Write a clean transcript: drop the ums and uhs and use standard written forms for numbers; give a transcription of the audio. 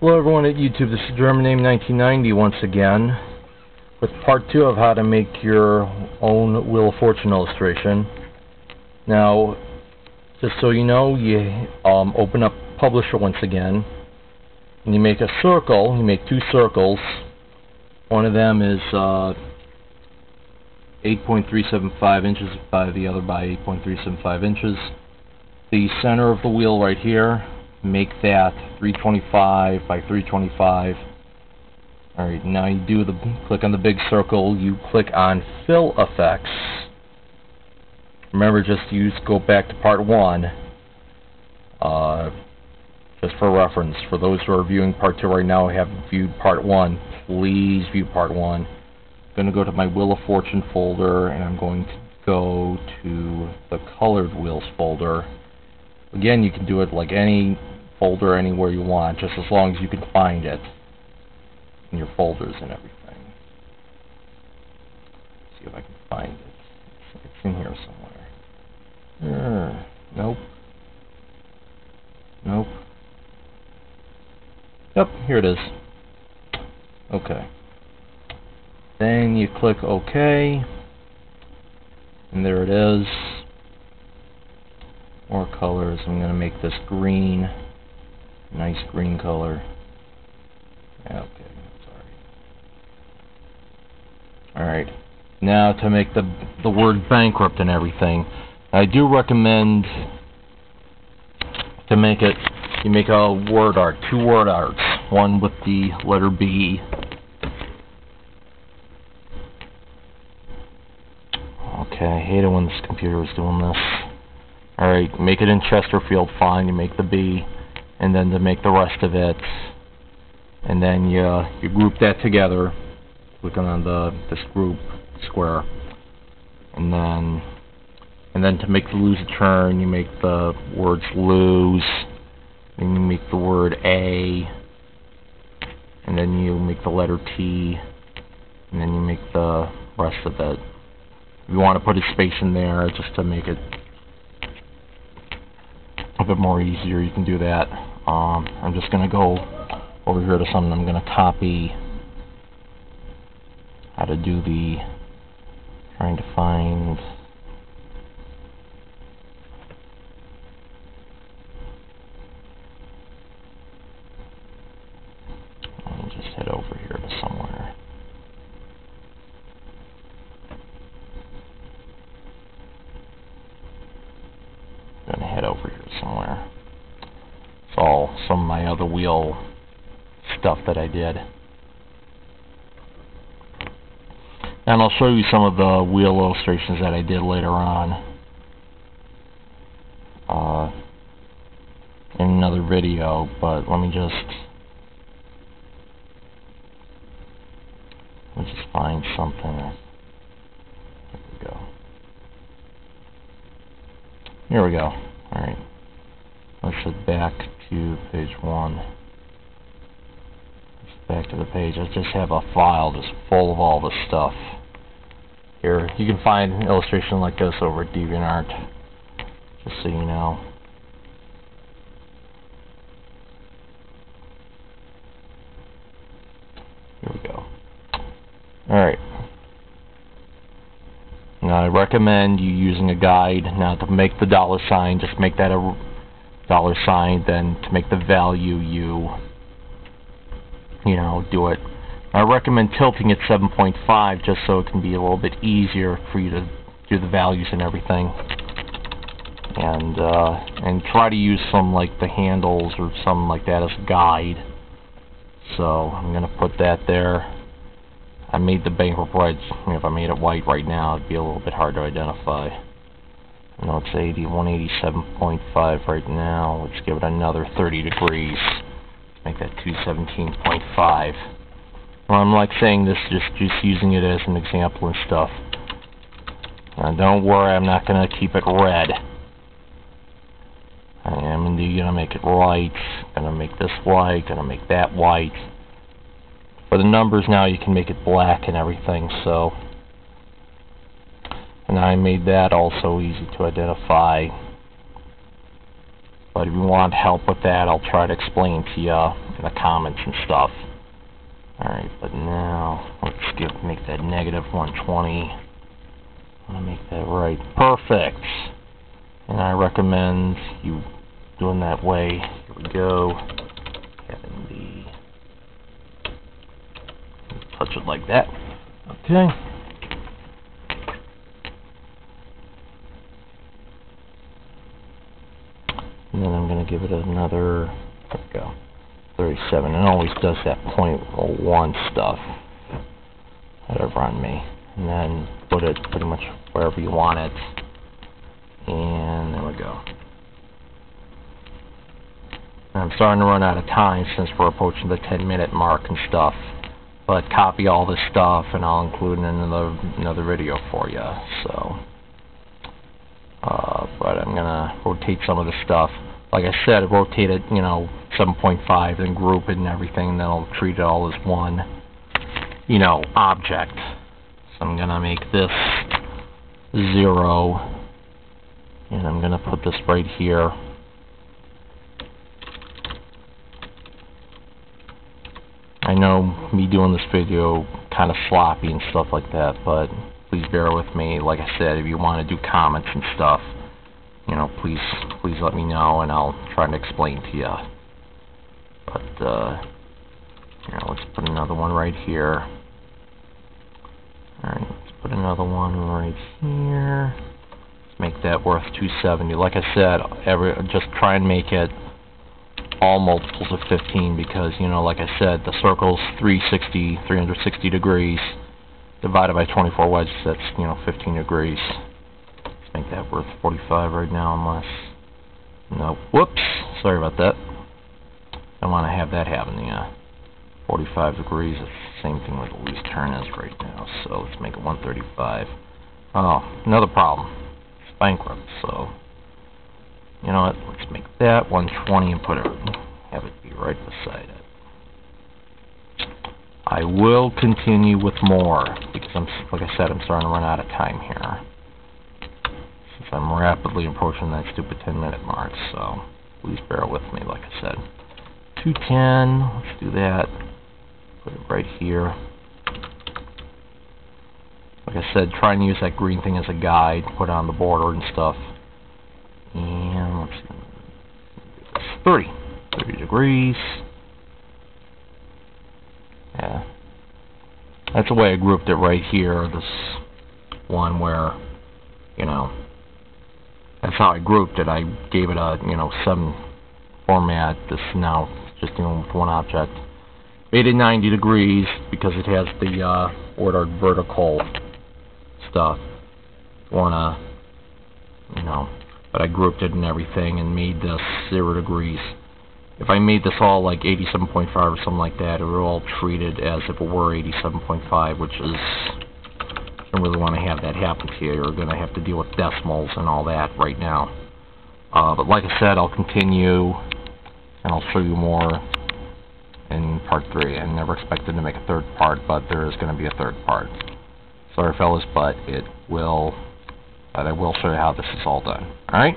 Hello everyone at YouTube, this is GermanName1990 once again with part 2 of how to make your own Wheel of Fortune illustration. Now, just so you know, you open up Publisher once again and you make a circle. You make two circles. One of them is 8.375 inches by the other by 8.375 inches. The center of the wheel right here, make that 325 by 325. Alright, now you do click on the big circle, you click on Fill Effects. Remember, just go back to part 1, just for reference. For those who are viewing part 2 right now, I haven't viewed part 1, please view part 1. I'm going to go to my Wheel of Fortune folder, and I'm going to go to the Colored Wheels folder. Again, you can do it like any folder anywhere you want, just as long as you can find it in your folders and everything. Let's see if I can find it. It's in here somewhere. Nope. Nope. Yep, here it is. Okay. Then you click OK, and there it is. More colors. I'm going to make this green. Nice green color. Yeah, okay, sorry. Alright. Now to make the word bankrupt and everything, I do recommend to make it, you make a word art, two word arts. One with the letter B. Okay, I hate it when this computer is doing this. Alright, make it in Chesterfield font, you make the B, and then to make the rest of it, and then you group that together, clicking on this group square, and then to make the lose a turn, you make the words lose, then you make the word A, and then you make the letter T, and then you make the rest of it. If you want to put a space in there just to make it a bit more easier, you can do that. I'm just going to go over here to something. I'm going to copy how to do trying to find, let me just head over here to somewhere. I'm going to head over here somewhere. It's all some of my other wheel stuff that I did. And I'll show you some of the wheel illustrations that I did later on in another video, but let me just find something. There we go. Here we go. Alright. Let's head back to page 1. Let's back to the page. I just have a file just full of all this stuff. Here, you can find an illustration like this over at DeviantArt, just so you know. Here we go. Alright. Now I recommend you using a guide. Now to make the $sign, just make that a $sign. Then to make the value, you know, do it. I recommend tilting it 7.5 just so it can be a little bit easier for you to do the values and everything. And try to use some like the handles or something like that as a guide. So I'm going to put that there. I made the bankrupt red. If I made it white right now, it'd be a little bit hard to identify. I know it's 187.5 right now. Let's give it another 30 degrees. Make that 217.5. Well, I'm like saying this, just using it as an example and stuff. Now, don't worry, I'm not going to keep it red. I am indeed going to make it white. Going to make this white. Going to make that white. For the numbers now, you can make it black and everything. So, and I made that also easy to identify. But if you want help with that, I'll try to explain to you in the comments and stuff. Alright, but now, let's make that negative 120. I want to make that right. Perfect! And I recommend you doing that way. Here we go. Having touch it like that. Okay. And then I'm going to give it another, there we go, 37. It always does that 0.01 stuff. Whatever on me. And then put it pretty much wherever you want it. And there we go. And I'm starting to run out of time since we're approaching the 10-minute mark and stuff. But copy all this stuff and I'll include it in another video for you. So, but I'm gonna rotate some of the stuff. Like I said, rotate it, 7.5, then group it and everything, and then I'll treat it all as one, object. So I'm gonna make this 0, and I'm gonna put this right here. I know me doing this video kind of sloppy and stuff like that, but please bear with me. Like I said, if you want to do comments and stuff, please let me know and I'll try to explain to you. But let's put another one right here. Alright, let's put another one right here. Let's make that worth 270. Like I said, just try and make it all multiples of 15 because, like I said, the circle's 360 degrees divided by 24 wedges, that's, 15 degrees. Let's make that worth 45 right now unless, no, whoops, sorry about that. I don't want to have that happen, 45 degrees, it's the same thing where the least turn is right now, so let's make it 135. Oh, another problem. It's bankrupt, so you know what, let's make that 120 and have it be right beside it. I will continue with more, because like I said, I'm starting to run out of time here. Since I'm rapidly approaching that stupid 10-minute mark, so please bear with me, like I said. 210, let's do that. Put it right here. Like I said, try and use that green thing as a guide, put it on the border and stuff. And let's see, 30 degrees. Yeah, that's the way I grouped it right here. This one where, that's how I grouped it. I gave it a, some format. This now just dealing with one object. Made it 90 degrees because it has the ordered vertical stuff. Wanna, but I grouped it and everything and made this 0 degrees. If I made this all like 87.5 or something like that, it would all treated as if it were 87.5, which is, I don't really want to have that happen to you. You're going to have to deal with decimals and all that right now. But like I said, I'll continue and I'll show you more in part 3. I never expected to make a third part, but there is going to be a third part. Sorry fellas, but I will show you how this is all done. Alright?